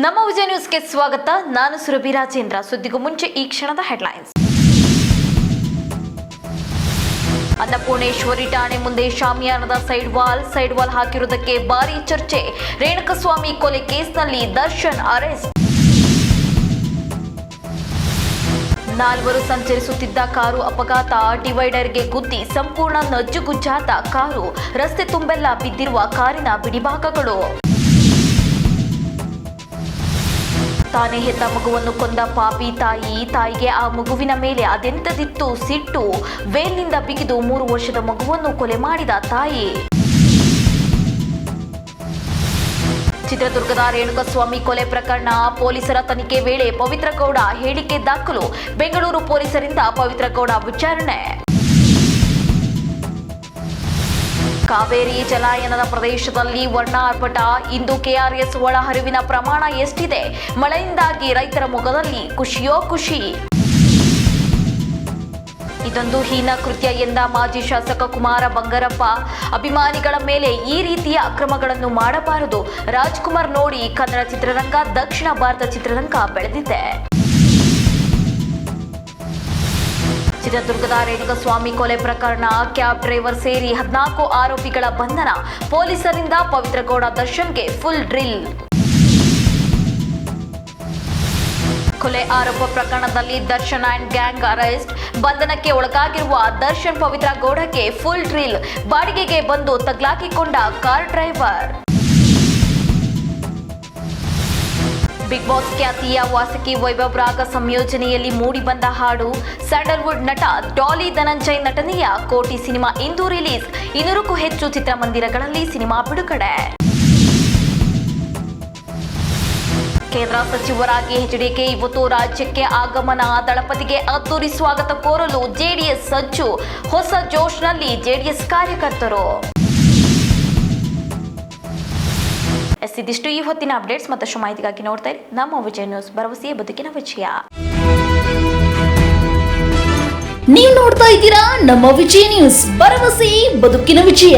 ನಮ್ಮ ವಿಜಯ ನ್ಯೂಸ್ಗೆ ಸ್ವಾಗತ. ನಾನು ಸುರಭಿ ರಾಜೇಂದ್ರ. ಸುದ್ದಿಗೂ ಮುಂಚೆ ಈ ಕ್ಷಣದ ಹೆಡ್ಲೈನ್ಸ್. ಅನ್ನಪೂರ್ಣೇಶ್ವರಿ ಠಾಣೆ ಮುಂದೆ ಶಾಮಿಯಾನದ ಸೈಡ್ ವಾಲ್ ಹಾಕಿರುವುದಕ್ಕೆ ಭಾರಿ ಚರ್ಚೆ. ರೇಣುಕಸ್ವಾಮಿ ಕೊಲೆ ಕೇಸ್ನಲ್ಲಿ ದರ್ಶನ್ ಅರೆಸ್ಟ್. 4 ಸಂಚರಿಸುತ್ತಿದ್ದ ಕಾರು ಅಪಘಾತ, ಡಿವೈಡರ್ಗೆ ಗುದ್ದಿ ಸಂಪೂರ್ಣ ನಜ್ಜುಗುಜ್ಜಾದ ಕಾರು, ರಸ್ತೆ ತುಂಬೆಲ್ಲ ಬಿದ್ದಿರುವ ಕಾರಿನ ಬಿಡಿಭಾಗಗಳು. ತಾನೇ ಹೆತ್ತ ಮಗುವನ್ನು ಕೊಂದ ಪಾಪಿ ತಾಯಿಗೆ ಆ ಮಗುವಿನ ಮೇಲೆ ಅದೆಂತದಿತ್ತು ಸಿಟ್ಟು. ವೇಲ್ನಿಂದ ಬಿಗಿದು 3 ವರ್ಷದ ಮಗುವನ್ನು ಕೊಲೆ ಮಾಡಿದ ತಾಯಿ. ಚಿತ್ರದುರ್ಗದ ರೇಣುಕಸ್ವಾಮಿ ಕೊಲೆ ಪ್ರಕರಣ ಪೊಲೀಸರ ತನಿಖೆ ವೇಳೆ ಪವಿತ್ರ ಗೌಡ ಹೇಳಿಕೆ ದಾಖಲು. ಬೆಂಗಳೂರು ಪೊಲೀಸರಿಂದ ಪವಿತ್ರ ಗೌಡ ವಿಚಾರಣೆ. ಕಾವೇರಿ ಜಲಾನಯನ ಪ್ರದೇಶದಲ್ಲಿ ವರ್ಣಾರ್ಭಟ. ಇಂದು ಕೆಆರ್ಎಸ್ ಒಳಹರಿವಿನ ಪ್ರಮಾಣ ಎಷ್ಟಿದೆ? ಮಳೆಯಿಂದಾಗಿ ರೈತರ ಮೊಗದಲ್ಲಿ ಖುಷಿಯೋ ಖುಷಿ. ಇದೊಂದು ಹೀನ ಕೃತ್ಯ ಎಂದ ಮಾಜಿ ಶಾಸಕ ಕುಮಾರ ಬಂಗಾರಪ್ಪ. ಅಭಿಮಾನಿಗಳ ಮೇಲೆ ಈ ರೀತಿಯ ಅಕ್ರಮಗಳನ್ನು ಮಾಡಬಾರದು. ರಾಜ್ಕುಮಾರ್ ನೋಡಿ ಕನ್ನಡ ಚಿತ್ರರಂಗ, ದಕ್ಷಿಣ ಭಾರತ ಚಿತ್ರರಂಗ ಬೆಳೆದಿದೆ. ಚಿತ್ರದುರ್ಗದ ರೇಣುಕಸ್ವಾಮಿ ಕೊಲೆ ಪ್ರಕರಣ ಕ್ಯಾಬ್ ಡ್ರೈವರ್ ಸೇರಿ 14 ಆರೋಪಿಗಳ ಬಂಧನ. ಪೊಲೀಸರಿಂದ ಪವಿತ್ರ ಗೌಡ ದರ್ಶನ್ಗೆ ಫುಲ್ ಡ್ರಿಲ್. ಕೊಲೆ ಆರೋಪ ಪ್ರಕರಣದಲ್ಲಿ ದರ್ಶನ್ ಅಂಡ್ ಗ್ಯಾಂಗ್ ಅರೆಸ್ಟ್. ಬಂಧನಕ್ಕೆ ಒಳಗಾಗಿರುವ ದರ್ಶನ್ ಪವಿತ್ರ ಗೌಡಗೆ ಫುಲ್ ಡ್ರಿಲ್. ಬಾಡಿಗೆಗೆ ಬಂದು ತಗ್ಲಾಕಿಕೊಂಡ ಕಾರ್ ಡ್ರೈವರ್. ಬಿಗ್ ಬಾಸ್ ಖ್ಯಾತಿಯ ವಾಸಕಿ ವೈಭವ್ ರಾಗ ಸಂಯೋಜನೆಯಲ್ಲಿ ಮೂಡಿಬಂದ ಹಾಡು. ಸ್ಯಾಂಡಲ್ವುಡ್ ನಟ ಡಾಲಿ ಧನಂಜಯ್ ನಟನೆಯ ಕೋಟಿ ಸಿನಿಮಾ ಇಂದು ರಿಲೀಸ್. 200ಕ್ಕೂ ಹೆಚ್ಚು ಚಿತ್ರಮಂದಿರಗಳಲ್ಲಿ ಸಿನಿಮಾ ಬಿಡುಗಡೆ. ಕೇಂದ್ರ ಸಚಿವರಾಗಿ ಎಚ್ಡಿಕೆ ಇವತ್ತು ರಾಜ್ಯಕ್ಕೆ ಆಗಮನ. ದಳಪತಿಗೆ ಅದ್ದೂರಿ ಸ್ವಾಗತ ಕೋರಲು ಜೆಡಿಎಸ್ ಸಜ್ಜು. ಹೊಸ ಜೋಶ್ನಲ್ಲಿ ಜೆಡಿಎಸ್ ಕಾರ್ಯಕರ್ತರು. ಇದಿಷ್ಟು ಈ ಹೊತ್ತಿನ ಅಪ್ಡೇಟ್ಸ್. ಮತ್ತಷ್ಟು ಮಾಹಿತಿಗಾಗಿ ನೋಡ್ತಾ ಇರಿ ನಮ್ಮ ವಿಜಯ ನ್ಯೂಸ್, ಭರವಸೆಯ ಬದುಕಿನ ವಿಜಯ. ನೀವು ನೋಡ್ತಾ ಇದ್ದೀರಾ ನಮ್ಮ ವಿಜಯ ನ್ಯೂಸ್, ಭರವಸೆ ಬದುಕಿನ ವಿಜಯ.